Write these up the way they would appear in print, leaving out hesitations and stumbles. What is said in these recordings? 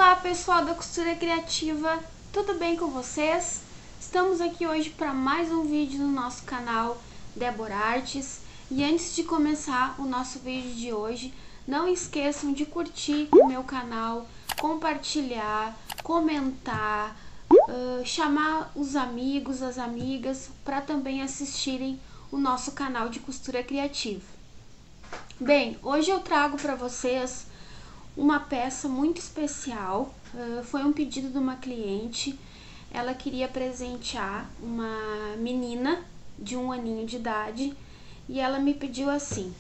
Olá pessoal da Costura Criativa, tudo bem com vocês? Estamos aqui hoje para mais um vídeo no nosso canal Débora Artes. E antes de começar o nosso vídeo de hoje, não esqueçam de curtir o meu canal, compartilhar, comentar, chamar os amigos, as amigas para também assistirem o nosso canal de Costura Criativa. Bem, hoje eu trago para vocês uma peça muito especial. Foi um pedido de uma cliente. Ela queria presentear uma menina de 1 aninho de idade e ela me pediu assim,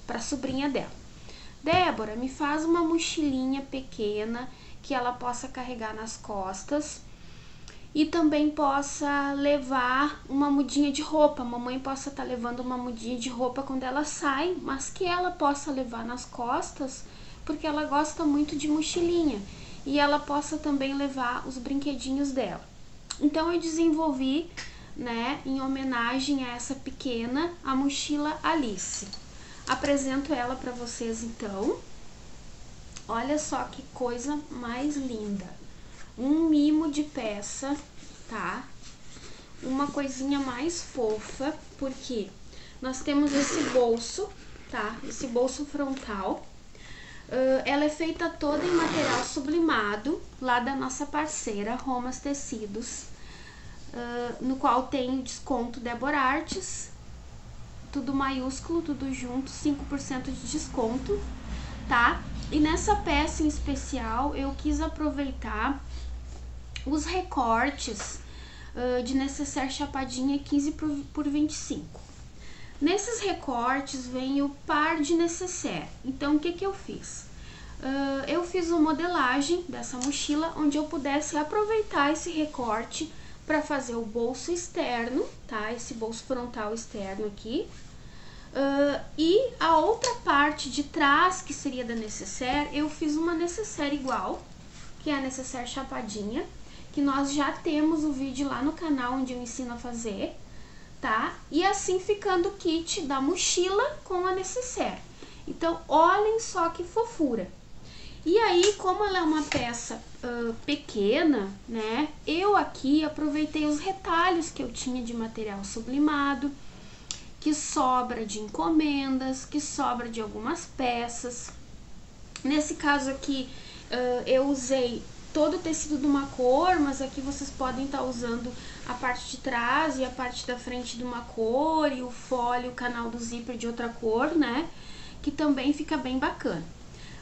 para a sobrinha dela: Débora, me faz uma mochilinha pequena que ela possa carregar nas costas e também possa levar uma mudinha de roupa. A mamãe possa estar levando uma mudinha de roupa quando ela sai, mas que ela possa levar nas costas, porque ela gosta muito de mochilinha, e ela possa também levar os brinquedinhos dela. Então eu desenvolvi, né, em homenagem a essa pequena, a mochila Alice. Apresento ela para vocês então. Olha só que coisa mais linda. Um mimo de peça, tá? Uma coisinha mais fofa, porque nós temos esse bolso, tá? Esse bolso frontal. Ela é feita toda em material sublimado, lá da nossa parceira Romas Tecidos, no qual tem o desconto Débora Artes, tudo maiúsculo, tudo junto, 5% de desconto, tá? E nessa peça em especial eu quis aproveitar os recortes de necessaire chapadinha 15 por 25. Nesses recortes vem o par de necessaire. Então o que eu fiz? Eu fiz uma modelagem dessa mochila onde eu pudesse aproveitar esse recorte para fazer o bolso externo, tá? Esse bolso frontal externo aqui. E a outra parte de trás, que seria da necessaire, eu fiz uma necessaire igual, que é a necessaire chapadinha, que nós já temos o vídeo lá no canal onde eu ensino a fazer, tá? E assim ficando o kit da mochila com a necessaire. Então, olhem só que fofura. E aí, como ela é uma peça pequena, né? Eu aqui aproveitei os retalhos que eu tinha de material sublimado, que sobra de encomendas, que sobra de algumas peças. Nesse caso aqui, eu usei todo o tecido de uma cor, mas aqui vocês podem estar usando a parte de trás e a parte da frente de uma cor, e o fole, o canal do zíper de outra cor, né? Que também fica bem bacana.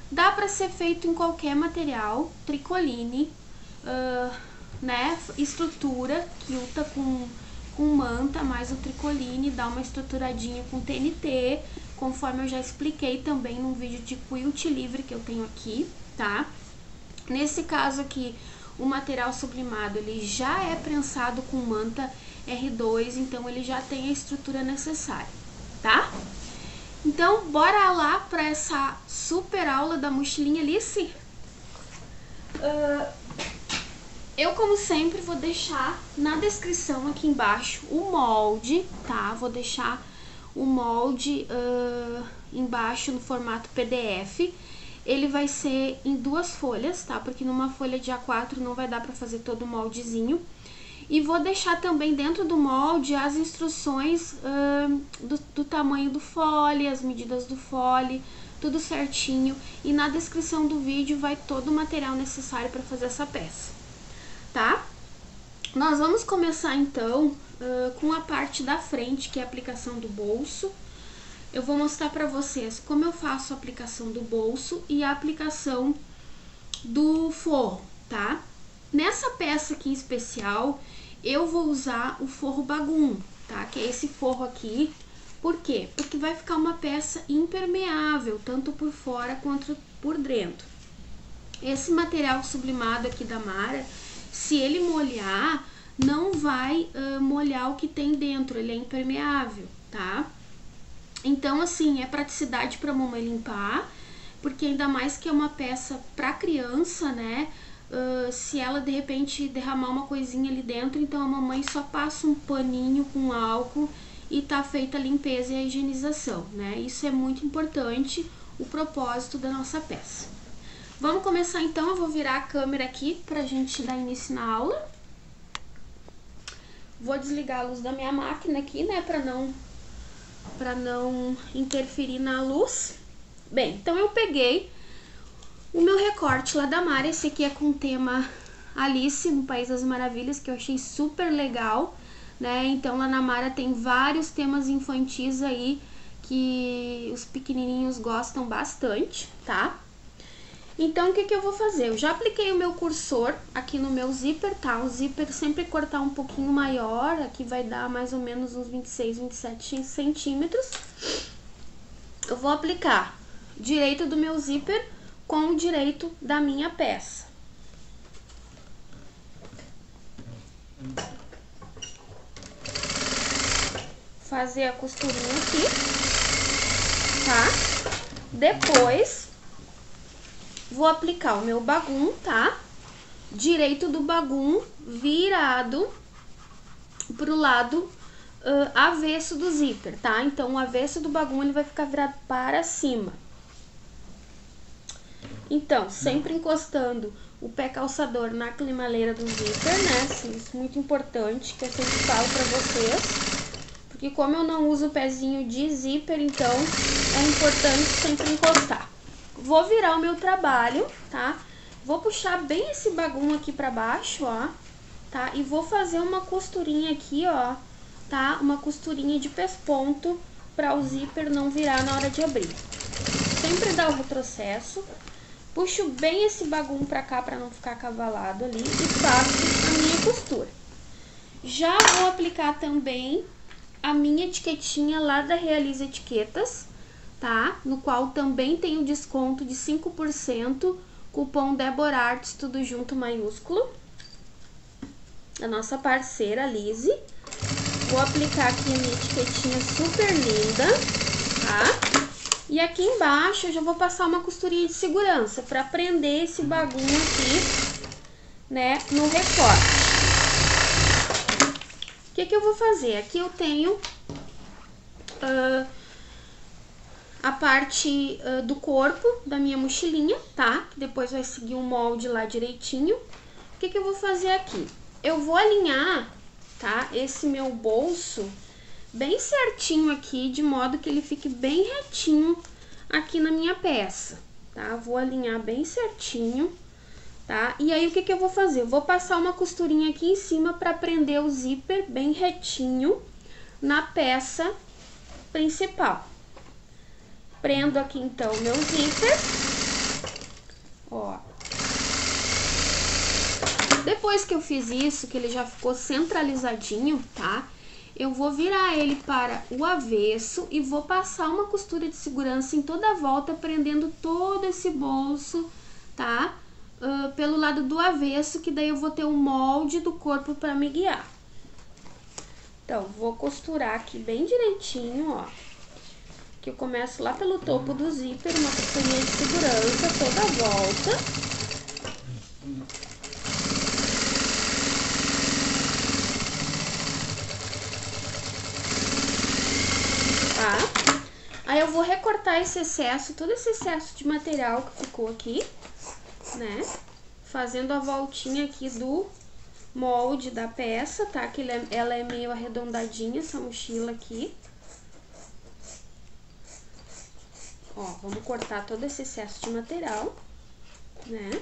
Dá para ser feito em qualquer material, tricoline, né? Estrutura, quilta com manta, mais o tricoline, dá uma estruturadinha com TNT, conforme eu já expliquei também num vídeo de quilt livre que eu tenho aqui, tá? Nesse caso aqui, o material sublimado ele já é prensado com manta R2, então ele já tem a estrutura necessária, tá? Então, bora lá para essa super aula da mochilinha Alice? Eu, como sempre, vou deixar na descrição aqui embaixo o molde, tá? Vou deixar o molde embaixo no formato PDF. Ele vai ser em 2 folhas, tá? Porque numa folha de A4 não vai dar pra fazer todo o moldezinho. E vou deixar também dentro do molde as instruções do tamanho do fole, as medidas do fole, tudo certinho. E na descrição do vídeo vai todo o material necessário para fazer essa peça, tá? Nós vamos começar então com a parte da frente, que é a aplicação do bolso. Eu vou mostrar para vocês como eu faço a aplicação do bolso e a aplicação do forro, tá? Nessa peça aqui em especial, eu vou usar o forro bagum, tá? Que é esse forro aqui. Por quê? Porque vai ficar uma peça impermeável, tanto por fora quanto por dentro. Esse material sublimado aqui da Mara, se ele molhar, não vai molhar o que tem dentro, ele é impermeável, tá? Então, assim, é praticidade para a mamãe limpar, porque ainda mais que é uma peça para criança, né? Se ela, de repente, derramar uma coisinha ali dentro, então a mamãe só passa um paninho com álcool e tá feita a limpeza e a higienização, né? Isso é muito importante, o propósito da nossa peça. Vamos começar então, eu vou virar a câmera aqui pra gente dar início na aula. Vou desligar a luz da minha máquina aqui, né, pra não interferir na luz. Bem, então eu peguei o meu recorte lá da Mara, esse aqui é com o tema Alice no País das Maravilhas, que eu achei super legal, né? Então lá na Mara tem vários temas infantis aí que os pequenininhos gostam bastante, tá? Então, o que eu vou fazer? Eu já apliquei o meu cursor aqui no meu zíper, tá? O zíper sempre cortar um pouquinho maior, aqui vai dar mais ou menos uns 26, 27 centímetros. Eu vou aplicar direito do meu zíper com o direito da minha peça. Fazer a costurinha aqui, tá? Depois vou aplicar o meu bagum, tá? Direito do bagum virado pro lado avesso do zíper, tá? Então, o avesso do bagum ele vai ficar virado para cima. Então, sempre encostando o pé calçador na climaleira do zíper, né? Assim, isso é muito importante, que eu sempre falo pra vocês. Porque como eu não uso o pezinho de zíper, então é importante sempre encostar. Vou virar o meu trabalho, tá? Vou puxar bem esse bagum aqui pra baixo, ó, tá? E vou fazer uma costurinha aqui, ó, tá? Uma costurinha de pesponto pra o zíper não virar na hora de abrir. Sempre dá o retrocesso. Puxo bem esse bagum pra cá pra não ficar cavalado ali e faço a minha costura. Já vou aplicar também a minha etiquetinha lá da Realize Etiquetas, tá? No qual também tem o desconto de 5%, cupom DEBORARTS, tudo junto maiúsculo, da nossa parceira Lise. Vou aplicar aqui a minha etiquetinha super linda, tá? E aqui embaixo eu já vou passar uma costurinha de segurança para prender esse bagulho aqui, né, no recorte. O que eu vou fazer? Aqui eu tenho a parte do corpo da minha mochilinha, tá? Que depois vai seguir um molde lá direitinho. O que eu vou fazer aqui? Eu vou alinhar, tá? Esse meu bolso bem certinho aqui, de modo que ele fique bem retinho aqui na minha peça, tá? Vou alinhar bem certinho, tá? E aí, o que eu vou fazer? Eu vou passar uma costurinha aqui em cima pra prender o zíper bem retinho na peça principal. Prendo aqui, então, o meu zíper, ó. Depois que eu fiz isso, que ele já ficou centralizadinho, tá? Eu vou virar ele para o avesso e vou passar uma costura de segurança em toda a volta, prendendo todo esse bolso, tá? Pelo lado do avesso, que daí eu vou ter um molde do corpo para me guiar. Então, vou costurar aqui bem direitinho, ó. Que eu começo lá pelo topo do zíper, uma costurinha de segurança toda a volta. Tá? Aí eu vou recortar esse excesso, todo esse excesso de material que ficou aqui, né? Fazendo a voltinha aqui do molde da peça, tá? Que ela é meio arredondadinha, essa mochila aqui. Ó, vamos cortar todo esse excesso de material, né?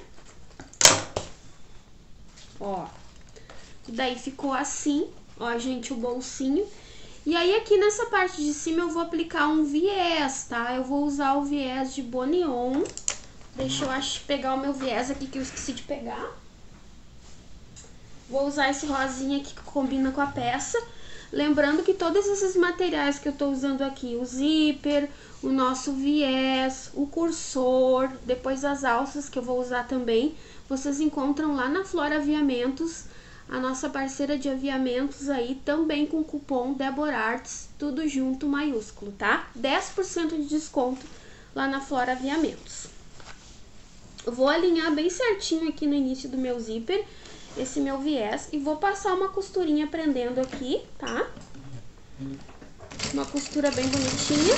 Ó, e daí ficou assim, ó, gente, o bolsinho. E aí, aqui nessa parte de cima eu vou aplicar um viés, tá? Eu vou usar o viés de Bonion. Deixa eu pegar o meu viés aqui que eu esqueci de pegar. Vou usar esse rosinha aqui que combina com a peça. Lembrando que todos esses materiais que eu tô usando aqui, o zíper, o nosso viés, o cursor, depois as alças que eu vou usar também, vocês encontram lá na Flora Aviamentos, a nossa parceira de aviamentos aí, também com cupom DEBORARTS, tudo junto maiúsculo, tá? 10% de desconto lá na Flora Aviamentos. Eu vou alinhar bem certinho aqui no início do meu zíper, esse meu viés, e vou passar uma costurinha prendendo aqui, tá? Uma costura bem bonitinha.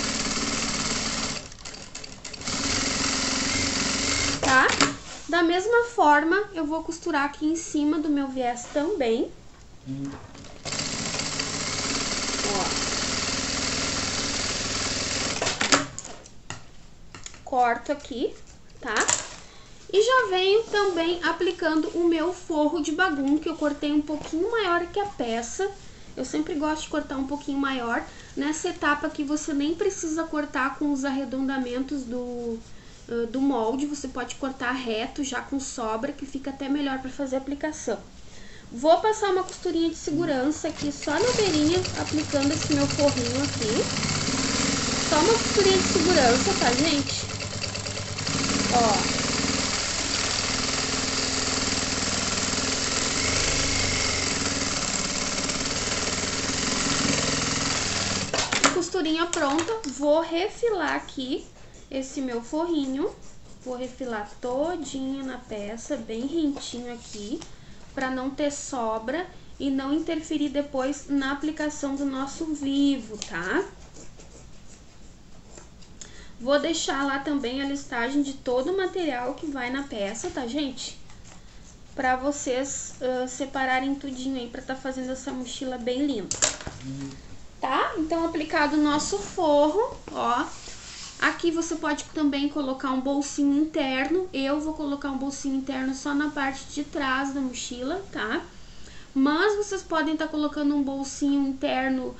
Tá? Da mesma forma, eu vou costurar aqui em cima do meu viés também. Ó. Corto aqui, tá? E já venho também aplicando o meu forro de bagum, que eu cortei um pouquinho maior que a peça. Eu sempre gosto de cortar um pouquinho maior. Nessa etapa aqui você nem precisa cortar com os arredondamentos do molde, você pode cortar reto já com sobra, que fica até melhor para fazer a aplicação. Vou passar uma costurinha de segurança aqui só na beirinha, aplicando esse meu forrinho aqui. Só uma costurinha de segurança, tá, gente? Ó. Costurinha pronta, vou refilar aqui esse meu forrinho, vou refilar todinho na peça, bem rentinho aqui, para não ter sobra e não interferir depois na aplicação do nosso vivo, tá? Vou deixar lá também a listagem de todo o material que vai na peça, tá, gente? Para vocês separarem tudinho aí, para tá fazendo essa mochila bem linda. Tá? Então, aplicado o nosso forro, ó. Aqui você pode também colocar um bolsinho interno. Eu vou colocar um bolsinho interno só na parte de trás da mochila, tá? Mas vocês podem estar colocando um bolsinho interno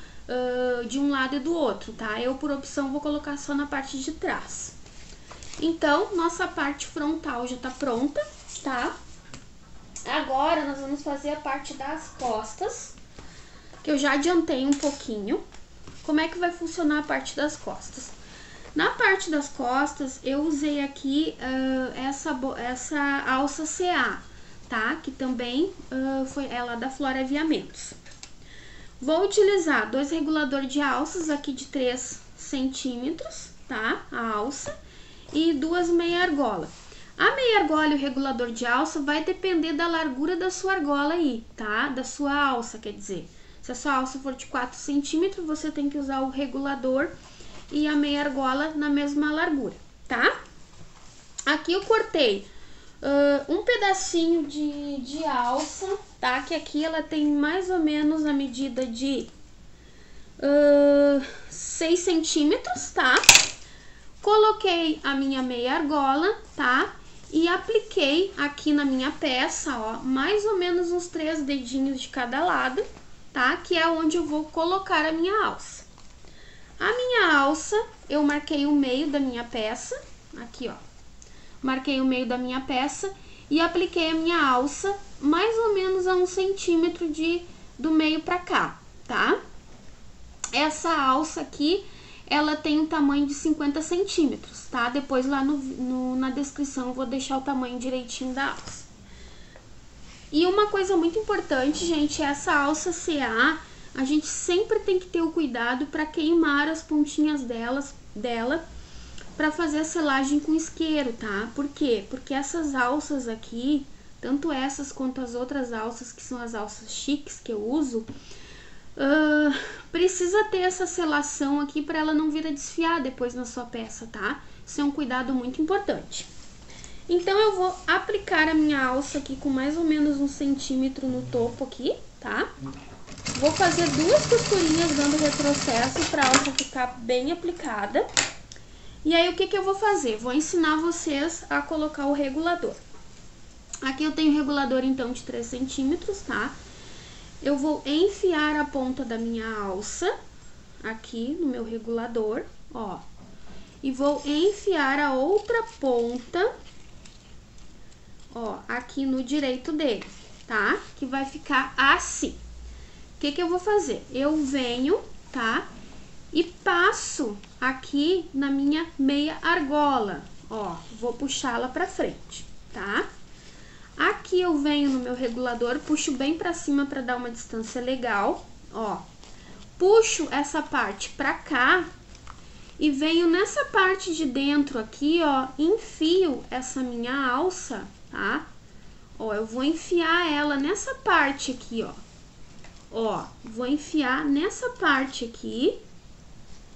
de um lado e do outro, tá? Eu, por opção, vou colocar só na parte de trás. Então, nossa parte frontal já tá pronta, tá? Agora, nós vamos fazer a parte das costas, que eu já adiantei um pouquinho. Como é que vai funcionar a parte das costas? Na parte das costas, eu usei aqui essa alça CA, tá? Que também foi ela da Flora Aviamentos. Vou utilizar 2 reguladores de alças aqui de 3 centímetros, tá? A alça. E 2 meia argola. A meia argola e o regulador de alça vai depender da largura da sua argola aí, tá? Da sua alça, quer dizer. Se a sua alça for de 4 centímetros, você tem que usar o regulador e a meia argola na mesma largura, tá? Aqui eu cortei um pedacinho de alça, tá? Que aqui ela tem mais ou menos a medida de 6 centímetros, tá? Coloquei a minha meia argola, tá? E apliquei aqui na minha peça, ó, mais ou menos uns 3 dedinhos de cada lado, tá? Que é onde eu vou colocar a minha alça. A minha alça, eu marquei o meio da minha peça, aqui, ó. Marquei o meio da minha peça e apliquei a minha alça mais ou menos a 1 centímetro do meio pra cá, tá? Essa alça aqui, ela tem um tamanho de 50 centímetros, tá? Depois lá na descrição eu vou deixar o tamanho direitinho da alça. E uma coisa muito importante, gente, essa alça CA, a gente sempre tem que ter o cuidado para queimar as pontinhas dela para fazer a selagem com isqueiro, tá? Por quê? Porque essas alças aqui, tanto essas quanto as outras alças, que são as alças chiques que eu uso, precisa ter essa selação aqui para ela não vir a desfiar depois na sua peça, tá? Isso é um cuidado muito importante. Então, eu vou aplicar a minha alça aqui com mais ou menos 1 centímetro no topo aqui, tá? Vou fazer 2 costurinhas dando retrocesso para a alça ficar bem aplicada. E aí, o que que eu vou fazer? Vou ensinar vocês a colocar o regulador. Aqui eu tenho o regulador, então, de 3 centímetros, tá? Eu vou enfiar a ponta da minha alça aqui no meu regulador, ó. E vou enfiar a outra ponta, ó, aqui no direito dele, tá? Que vai ficar assim. O que que eu vou fazer? Eu venho, tá? E passo aqui na minha meia argola, ó. Vou puxá-la pra frente, tá? Aqui eu venho no meu regulador, puxo bem pra cima pra dar uma distância legal, ó. Puxo essa parte pra cá e venho nessa parte de dentro aqui, ó, enfio essa minha alça, tá? Ó, eu vou enfiar ela nessa parte aqui, ó. Ó, vou enfiar nessa parte aqui.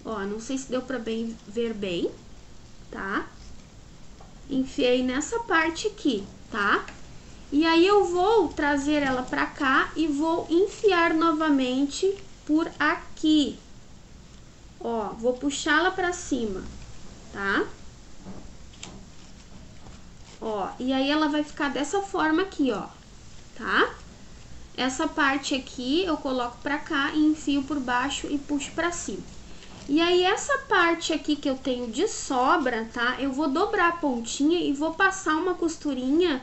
Ó, não sei se deu pra ver bem, tá? enfiei nessa parte aqui, tá? E aí eu vou trazer ela pra cá e vou enfiar novamente por aqui. Ó, vou puxá-la pra cima, tá? Ó, e aí ela vai ficar dessa forma aqui, ó, tá? Essa parte aqui eu coloco pra cá e enfio por baixo e puxo pra cima. E aí essa parte aqui que eu tenho de sobra, tá? Eu vou dobrar a pontinha e vou passar uma costurinha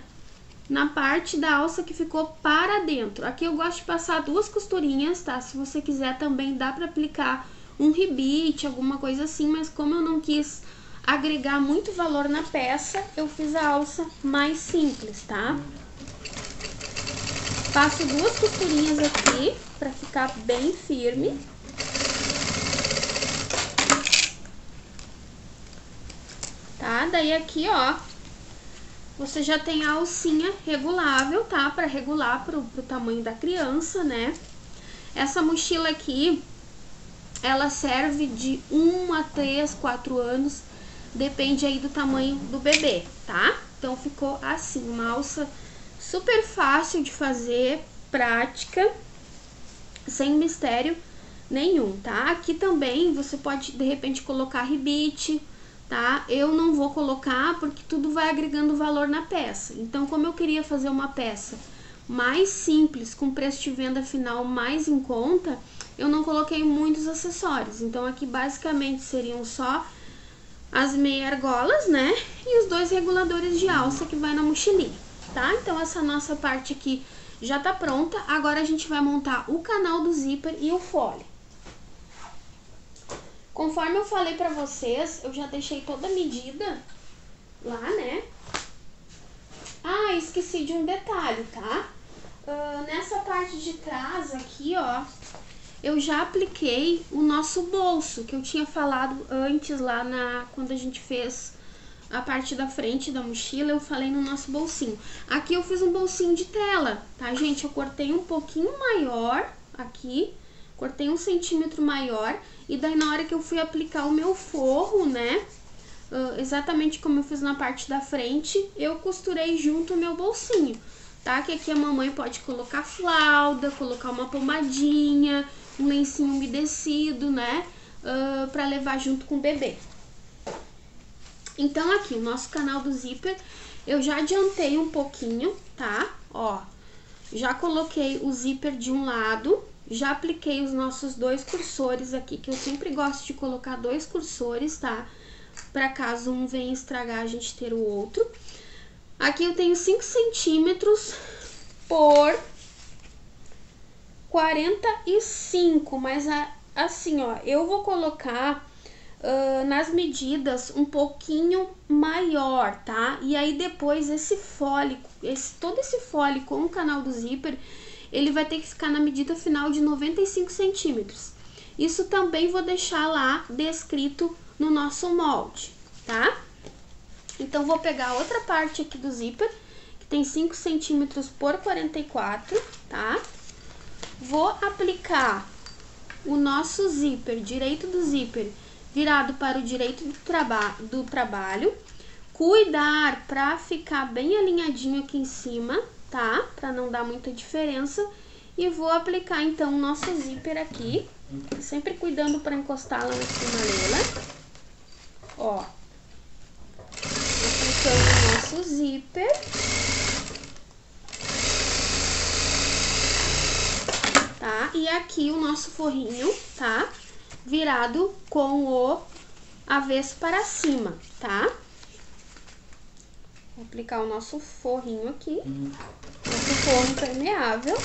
na parte da alça que ficou para dentro. Aqui eu gosto de passar 2 costurinhas, tá? Se você quiser também dá pra aplicar um rebite, alguma coisa assim, mas como eu não quis agregar muito valor na peça, eu fiz a alça mais simples, tá? Passo 2 costurinhas aqui pra ficar bem firme. Tá? Daí aqui, ó, você já tem a alcinha regulável, tá? Pra regular pro tamanho da criança, né? Essa mochila aqui, ela serve de 1 a 3, 4 anos, depende aí do tamanho do bebê, tá? Então ficou assim, uma alça super fácil de fazer, prática, sem mistério nenhum, tá? Aqui também você pode, de repente, colocar rebite, tá? Eu não vou colocar porque tudo vai agregando valor na peça. Então, como eu queria fazer uma peça mais simples, com preço de venda final mais em conta, eu não coloquei muitos acessórios. Então, aqui basicamente seriam só as meia argolas, né? E os 2 reguladores de alça que vai na mochilinha, tá? Então, essa nossa parte aqui já tá pronta. Agora a gente vai montar o canal do zíper e o fole. Conforme eu falei pra vocês, eu já deixei toda a medida lá, né? Ah, esqueci de um detalhe, tá? Nessa parte de trás aqui, ó, eu já apliquei o nosso bolso, que eu tinha falado antes lá quando a gente fez a parte da frente da mochila, eu falei no nosso bolsinho. Aqui eu fiz um bolsinho de tela, tá, gente? Eu cortei um pouquinho maior aqui, cortei 1 centímetro maior, e daí na hora que eu fui aplicar o meu forro, né, exatamente como eu fiz na parte da frente, eu costurei junto o meu bolsinho, tá? Que aqui a mamãe pode colocar fralda, colocar uma pomadinha, um lencinho umedecido, né, pra levar junto com o bebê. Então aqui, o nosso canal do zíper, eu já adiantei um pouquinho, tá? Ó, já coloquei o zíper de um lado, já apliquei os nossos 2 cursores aqui, que eu sempre gosto de colocar 2 cursores, tá? Pra caso um venha estragar, a gente ter o outro. Aqui eu tenho 5 centímetros por 45, mas assim, ó, eu vou colocar nas medidas um pouquinho maior, tá? E aí depois esse fole, todo esse fole com o canal do zíper, ele vai ter que ficar na medida final de 95 centímetros. Isso também vou deixar lá descrito no nosso molde, tá? Então, vou pegar outra parte aqui do zíper, que tem 5 centímetros por 44, tá? Vou aplicar o nosso zíper, direito do zíper, virado para o direito do trabalho. Cuidar para ficar bem alinhadinho aqui em cima, tá? Para não dar muita diferença. E vou aplicar então o nosso zíper aqui, sempre cuidando para encostar lá na finaleira. Ó, aplicando o nosso zíper. Tá? E aqui o nosso forrinho, tá? Virado com o avesso para cima, tá? Vou aplicar o nosso forrinho aqui, nosso forro impermeável.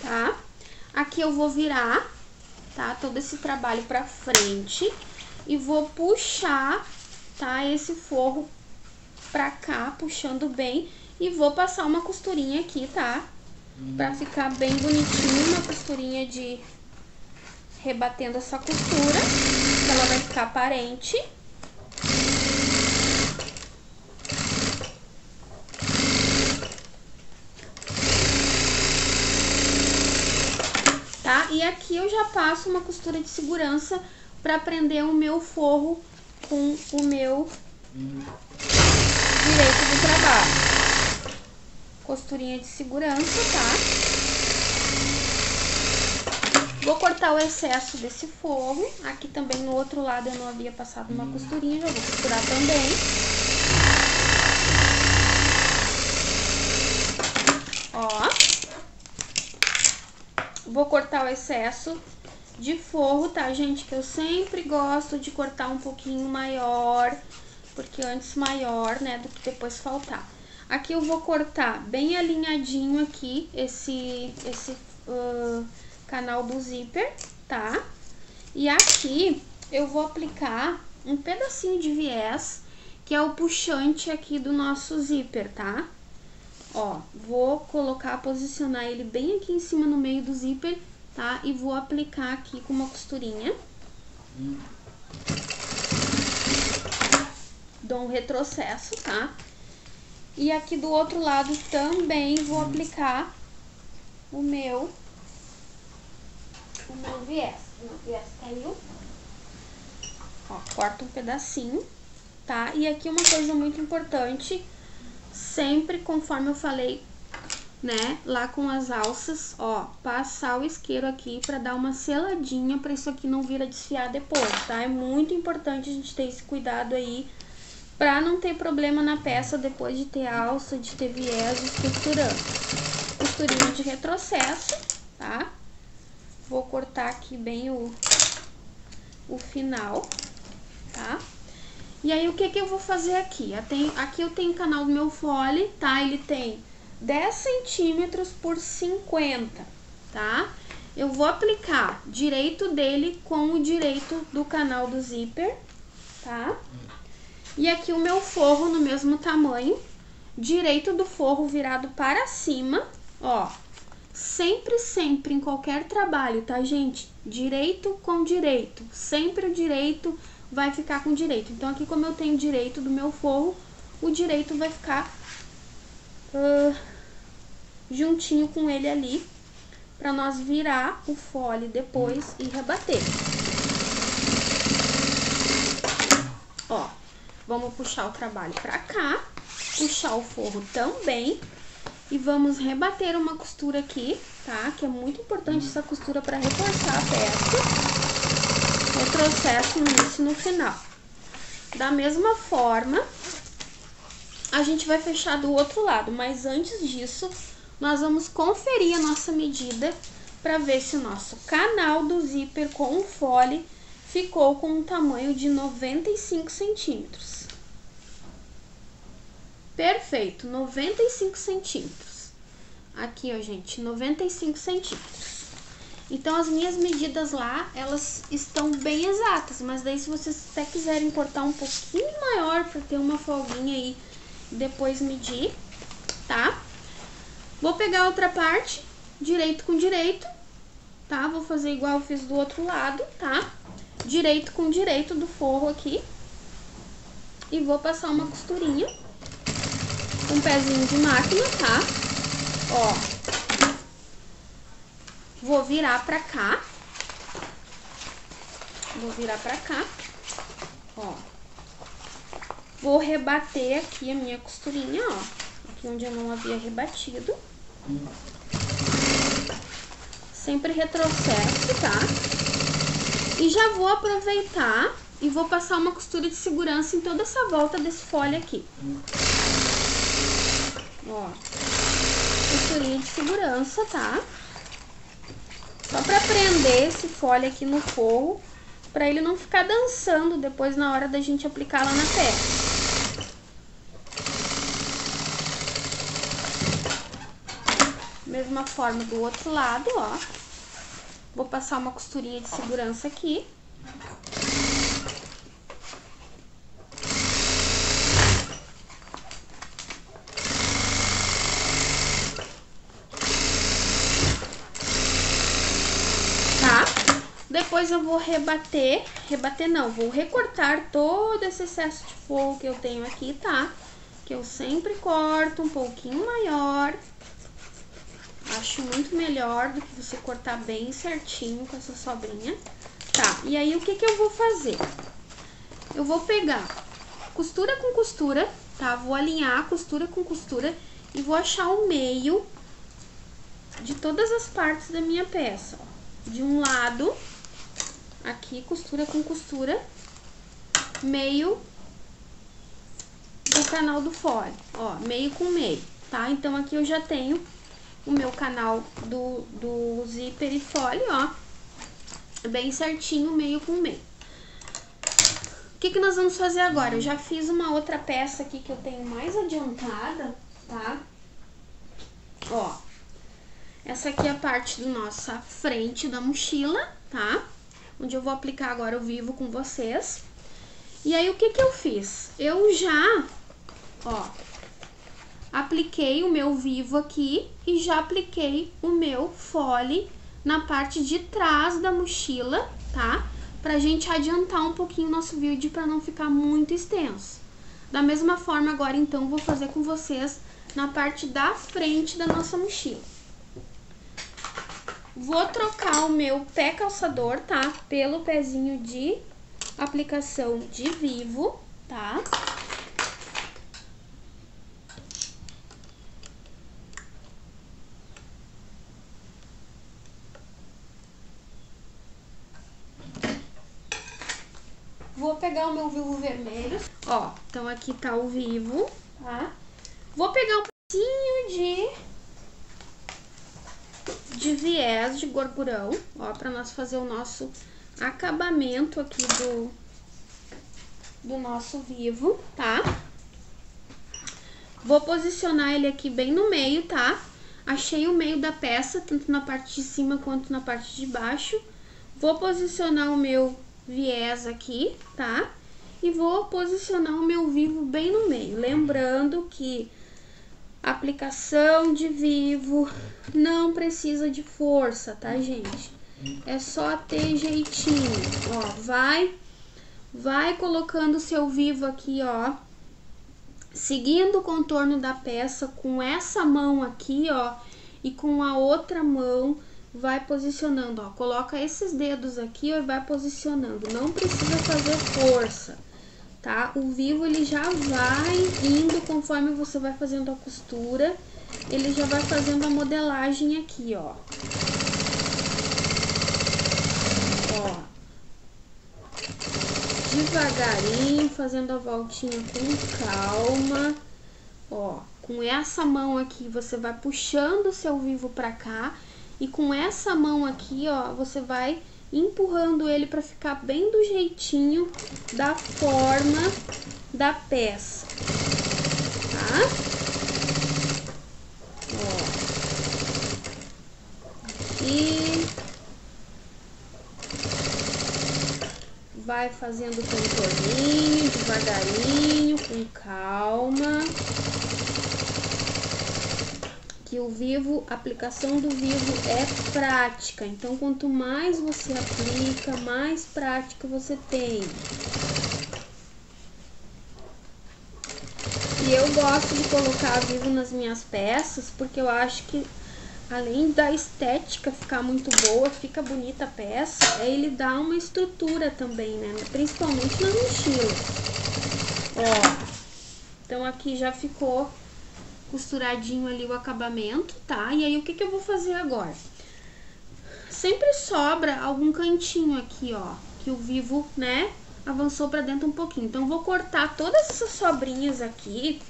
Tá? Aqui eu vou virar, tá? Todo esse trabalho pra frente e vou puxar, tá? Esse forro pra cá, puxando bem, e vou passar uma costurinha aqui, tá? Pra ficar bem bonitinho, uma costurinha de rebatendo essa costura, que ela vai ficar aparente. tá? E aqui eu já passo uma costura de segurança para prender o meu forro com o meu direito do trabalho. Costurinha de segurança, tá? Vou cortar o excesso desse forro. Aqui também no outro lado eu não havia passado uma costurinha, já vou costurar também. Ó. Vou cortar o excesso de forro, tá, gente? Que eu sempre gosto de cortar um pouquinho maior, porque antes maior, né, do que depois faltar. Aqui eu vou cortar bem alinhadinho aqui esse canal do zíper, tá? E aqui eu vou aplicar um pedacinho de viés, que é o puxante aqui do nosso zíper, tá? Ó, vou colocar, posicionar ele bem aqui em cima no meio do zíper, tá? E vou aplicar aqui com uma costurinha. Dou um retrocesso, tá? E aqui do outro lado também vou aplicar o meu viés. O meu viés caiu. Ó, corta um pedacinho, tá? E aqui uma coisa muito importante, sempre conforme eu falei, né, lá com as alças, ó, passar o isqueiro aqui pra dar uma seladinha pra isso aqui não vir a desfiar depois, tá? É muito importante a gente ter esse cuidado aí pra não ter problema na peça depois de ter alça, de ter viés costurando. Costurinha de retrocesso, tá? Vou cortar aqui bem o final, tá? E aí, o que que eu vou fazer aqui? Aqui eu tenho o canal do meu fole, tá? Ele tem 10 centímetros por 50, tá? Eu vou aplicar direito dele com o direito do canal do zíper, tá? E aqui o meu forro no mesmo tamanho, direito do forro virado para cima, ó. Sempre, sempre, em qualquer trabalho, tá, gente? Direito com direito. Sempre o direito vai ficar com direito. Então, aqui como eu tenho direito do meu forro, o direito vai ficar juntinho com ele ali, pra nós virar o fole depois e rebater. Ó, vamos puxar o trabalho pra cá, puxar o forro também e vamos rebater uma costura aqui, tá? Que é muito importante essa costura pra reforçar a peça. Retrocesso no início e no final. Da mesma forma, a gente vai fechar do outro lado, mas antes disso, nós vamos conferir a nossa medida para ver se o nosso canal do zíper com o fole ficou com um tamanho de 95 centímetros. Perfeito, 95 centímetros. Aqui, ó, gente, 95 centímetros. Então, as minhas medidas lá, elas estão bem exatas, mas daí se vocês até quiserem cortar um pouquinho maior para ter uma folguinha aí, depois medir, tá? Vou pegar outra parte, direito com direito, tá? Vou fazer igual eu fiz do outro lado, tá? Direito com direito do forro aqui. E vou passar uma costurinha com um pezinho de máquina, tá? Ó. Vou virar pra cá. Vou virar pra cá. Ó. Vou rebater aqui a minha costurinha, ó. Aqui onde eu não havia rebatido. Sempre retrocesso, tá? E já vou aproveitar e vou passar uma costura de segurança em toda essa volta desse fole aqui. Ó. Costurinha de segurança, tá? Só pra prender esse fole aqui no forro, pra ele não ficar dançando depois na hora da gente aplicar lá na peça. Mesma forma do outro lado, ó. Vou passar uma costurinha de segurança aqui. Depois eu vou rebater não, vou recortar todo esse excesso de forro que eu tenho aqui, tá? Que eu sempre corto um pouquinho maior, acho muito melhor do que você cortar bem certinho com essa sobrinha. Tá, e aí o que que eu vou fazer? Eu vou pegar costura com costura, tá? Vou alinhar costura com costura e vou achar o meio de todas as partes da minha peça, ó. De um lado, aqui, costura com costura, meio do canal do fole, ó, meio com meio, tá? Então, aqui eu já tenho o meu canal do zíper e fole, ó, bem certinho, meio com meio. O que que nós vamos fazer agora? Eu já fiz uma outra peça aqui que eu tenho mais adiantada, tá? Ó, essa aqui é a parte da nossa frente da mochila, tá? Onde eu vou aplicar agora o vivo com vocês. E aí, o que que eu fiz? Eu já, ó, apliquei o meu vivo aqui e já apliquei o meu fole na parte de trás da mochila, tá? Pra gente adiantar um pouquinho o nosso vídeo pra não ficar muito extenso. Da mesma forma, agora, então, vou fazer com vocês na parte da frente da nossa mochila. Vou trocar o meu pé calçador, tá? Pelo pezinho de aplicação de vivo, tá? Vou pegar o meu vivo vermelho, ó, então aqui tá o vivo, tá? Vou pegar um pouquinho de viés de gorgurão, ó, pra nós fazer o nosso acabamento aqui do nosso vivo, tá? Vou posicionar ele aqui bem no meio, tá? Achei o meio da peça, tanto na parte de cima quanto na parte de baixo. Vou posicionar o meu viés aqui, tá? E vou posicionar o meu vivo bem no meio. Lembrando que aplicação de vivo não precisa de força, tá, gente? É só ter jeitinho, ó. Vai colocando o seu vivo aqui, ó, seguindo o contorno da peça com essa mão aqui, ó, e com a outra mão vai posicionando, ó. Coloca esses dedos aqui, ó, e vai posicionando. Não precisa fazer força, tá? O vivo, ele já vai indo conforme você vai fazendo a costura. Ele já vai fazendo a modelagem aqui, ó. Ó. Devagarinho, fazendo a voltinha com calma. Ó, com essa mão aqui, você vai puxando o seu vivo pra cá. E com essa mão aqui, ó, você vai empurrando ele pra ficar bem do jeitinho da forma da peça, tá? Ó. E vai fazendo contorninho, devagarinho, com calma. Que o vivo, a aplicação do vivo é prática. Então, quanto mais você aplica, mais prática você tem. E eu gosto de colocar vivo nas minhas peças, porque eu acho que além da estética ficar muito boa, fica bonita a peça, ele dá uma estrutura também, né? Principalmente nas mochilas. Ó, então aqui já ficou costuradinho ali o acabamento, tá? E aí, o que que eu vou fazer agora? Sempre sobra algum cantinho aqui, ó, que o vivo, né, avançou pra dentro um pouquinho. Então, eu vou cortar todas essas sobrinhas aqui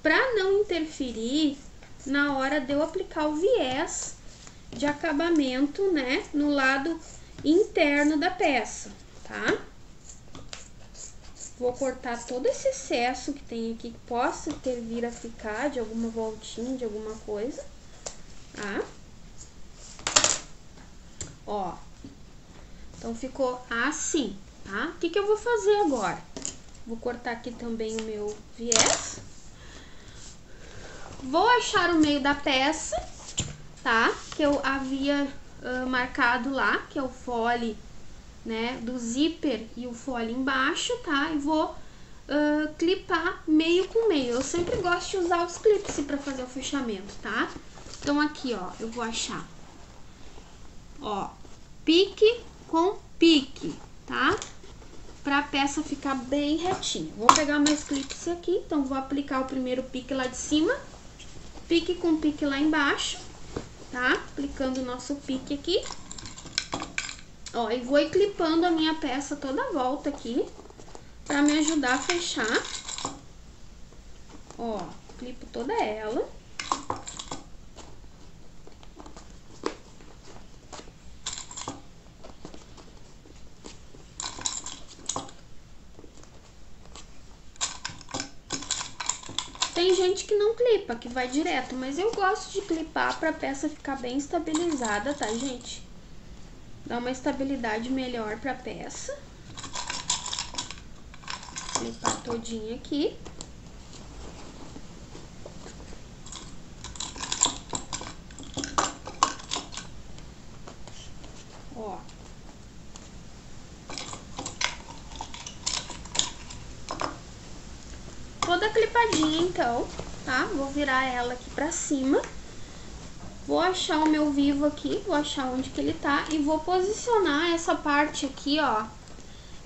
pra não interferir na hora de eu aplicar o viés de acabamento, né, no lado interno da peça, tá? Vou cortar todo esse excesso que tem aqui, que possa ter vir a ficar de alguma voltinha, de alguma coisa, tá? Ó, então ficou assim, tá? O que que eu vou fazer agora? Vou cortar aqui também o meu viés. Vou achar o meio da peça, tá? Que eu havia marcado lá, que é o fole, né, do zíper e o fole embaixo, tá? E vou clipar meio com meio. Eu sempre gosto de usar os clips pra fazer o fechamento, tá? Então aqui, ó, eu vou achar, ó, pique com pique, tá? Pra peça ficar bem retinha. Vou pegar mais clipes aqui, então vou aplicar o primeiro pique lá de cima, pique com pique lá embaixo, tá? Aplicando o nosso pique aqui. Ó, e vou clipando a minha peça toda a volta aqui, pra me ajudar a fechar. Ó, clipo toda ela. Tem gente que não clipa, que vai direto, mas eu gosto de clipar pra peça ficar bem estabilizada, tá, gente? Dá uma estabilidade melhor pra peça. Clipar todinha aqui. Ó. Toda clipadinha, então, tá? Vou virar ela aqui pra cima. Vou achar o meu vivo aqui, vou achar onde que ele tá e vou posicionar essa parte aqui, ó.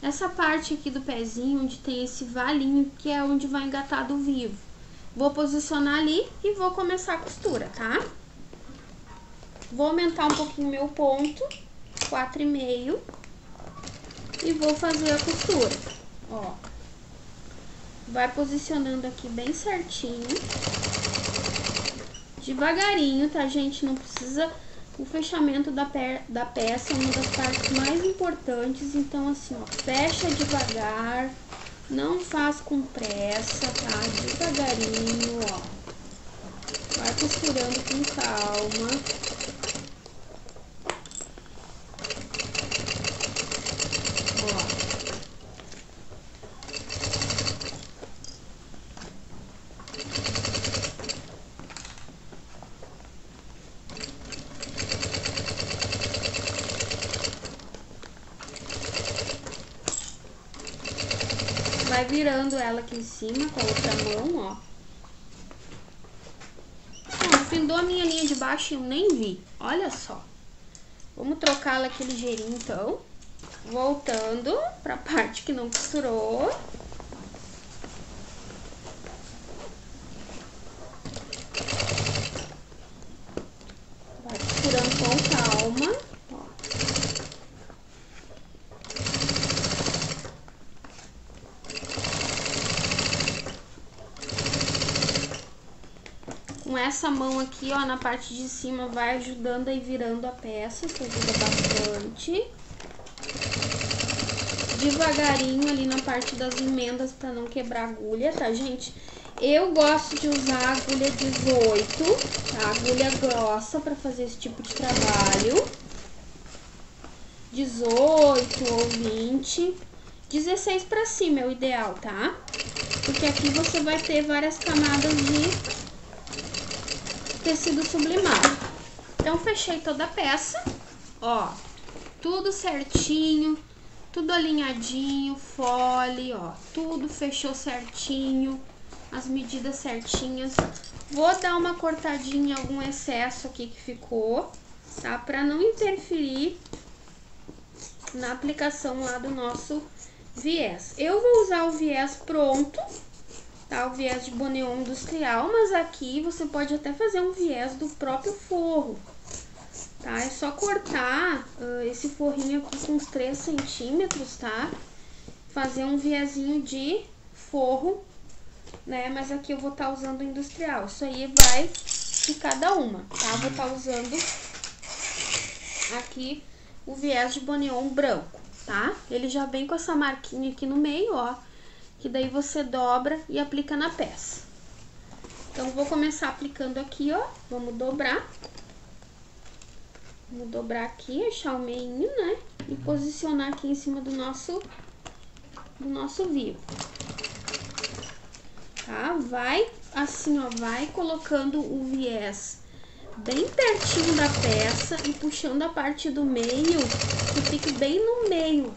Essa parte aqui do pezinho, onde tem esse valinho, que é onde vai engatar do vivo. Vou posicionar ali e vou começar a costura, tá? Vou aumentar um pouquinho meu ponto, 4,5, e vou fazer a costura, ó. Vai posicionando aqui bem certinho. Devagarinho, tá, gente? Não precisa... O fechamento da peça é uma das partes mais importantes. Então, assim, ó, fecha devagar. Não faz com pressa, tá? Devagarinho, ó. Vai costurando com calma. Ó. Vai virando ela aqui em cima com a outra mão, ó. Findou a minha linha de baixo e eu nem vi. Olha só. Vamos trocar ela aqui ligeirinho, então. Voltando pra parte que não costurou. Vai costurando com calma. Ó. Com essa mão aqui, ó, na parte de cima, vai ajudando a ir virando a peça, que ajuda bastante. Devagarinho ali na parte das emendas pra não quebrar a agulha, tá, gente? Eu gosto de usar agulha 18, tá? Agulha grossa pra fazer esse tipo de trabalho. 18 ou 20. 16 pra cima é o ideal, tá? Porque aqui você vai ter várias camadas de tecido sublimado. Então, fechei toda a peça, ó, tudo certinho, tudo alinhadinho, fole, ó, tudo fechou certinho, as medidas certinhas. Vou dar uma cortadinha em algum excesso aqui que ficou, tá? Pra não interferir na aplicação lá do nosso viés. Eu vou usar o viés pronto, tá? O viés de Boneon industrial, mas aqui você pode até fazer um viés do próprio forro, tá? É só cortar esse forrinho aqui com uns 3 centímetros, tá? Fazer um viezinho de forro, né? Mas aqui eu vou estar usando industrial. Isso aí vai de cada uma, tá? Vou estar usando aqui o viés de Boneon branco, tá? Ele já vem com essa marquinha aqui no meio, ó, que daí você dobra e aplica na peça. Então, vou começar aplicando aqui, ó. Vamos dobrar. Vamos dobrar aqui, achar o meinho, né? E posicionar aqui em cima do nosso vivo. Tá? Vai, assim, ó, vai colocando o viés bem pertinho da peça e puxando a parte do meio, que fique bem no meio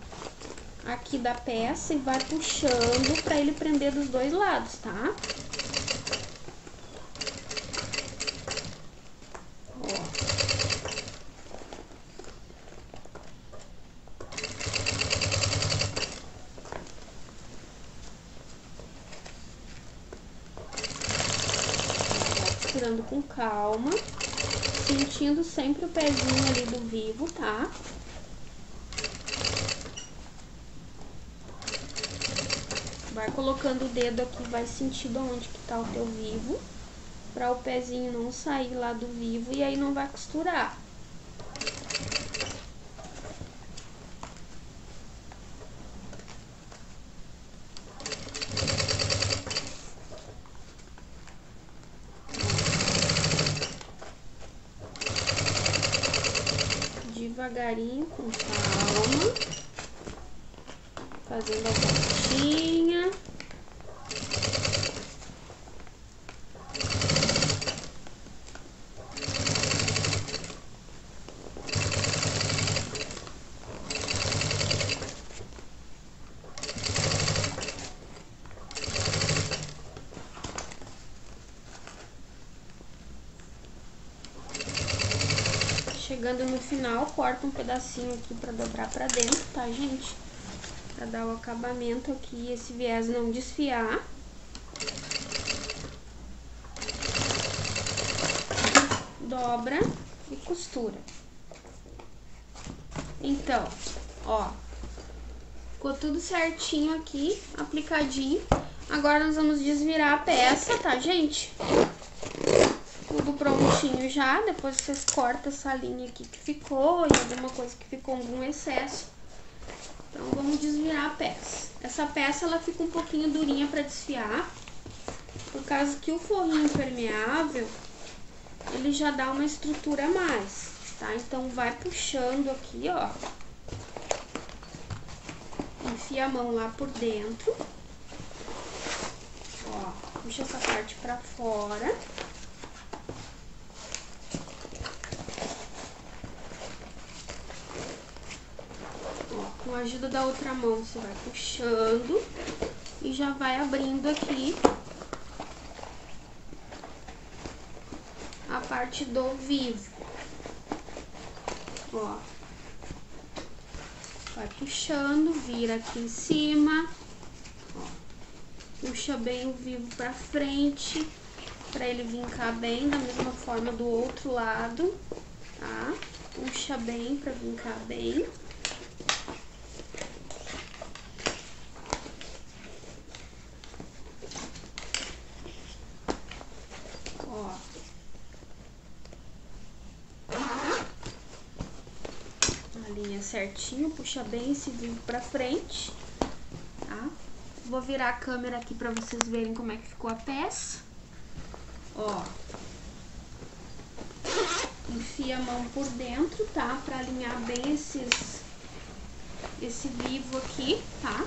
aqui da peça, e vai puxando pra ele prender dos dois lados, tá? com calma, sentindo sempre o pezinho ali do vivo, tá? Vai colocando o dedo aqui, vai sentindo onde que tá o teu vivo, para o pezinho não sair lá do vivo e aí não vai costurar. Devagarinho, com calma, fazendo a voltinha. Chegando no final, corta um pedacinho aqui pra dobrar pra dentro, tá, gente? Pra dar o acabamento aqui e esse viés não desfiar. Dobra e costura. Então, ó, ficou tudo certinho aqui, aplicadinho. Agora nós vamos desvirar a peça, tá, gente? Tudo prontinho já, depois vocês cortam essa linha aqui que ficou e alguma coisa que ficou algum excesso. Então vamos desvirar a peça. Essa peça ela fica um pouquinho durinha para desfiar, por causa que o forrinho impermeável ele já dá uma estrutura a mais, tá? Então vai puxando aqui, ó. Enfia a mão lá por dentro. Ó, puxa essa parte para fora. Com a ajuda da outra mão, você vai puxando e já vai abrindo aqui a parte do vivo. Ó, vai puxando, vira aqui em cima, ó, puxa bem o vivo pra frente, pra ele vincar bem, da mesma forma do outro lado, tá? Puxa bem pra vincar bem. Certinho, puxa bem esse vivo pra frente, tá? Vou virar a câmera aqui pra vocês verem como é que ficou a peça. Ó, enfia a mão por dentro, tá? Pra alinhar bem esse vivo aqui, tá?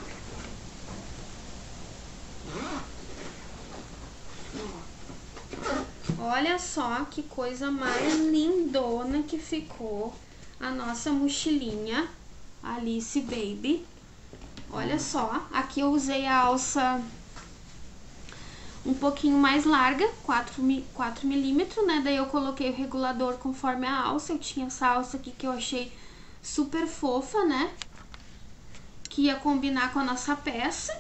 Ó. Olha só que coisa mais lindona que ficou a nossa mochilinha Alice Baby. Olha só, aqui eu usei a alça um pouquinho mais larga, 4 milímetros, né? Daí eu coloquei o regulador conforme a alça. Eu tinha essa alça aqui que eu achei super fofa, né? Que ia combinar com a nossa peça.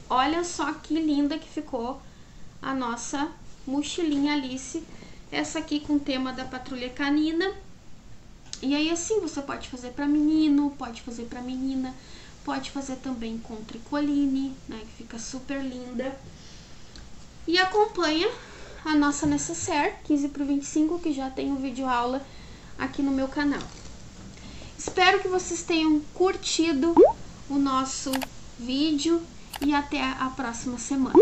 Olha só que linda que ficou a nossa mochilinha Alice. Essa aqui com o tema da Patrulha Canina. E aí assim, você pode fazer para menino, pode fazer para menina, pode fazer também com tricoline, né, que fica super linda. E acompanha a nossa necessaire 15x25, que já tem um vídeo aula aqui no meu canal. Espero que vocês tenham curtido o nosso vídeo e até a próxima semana.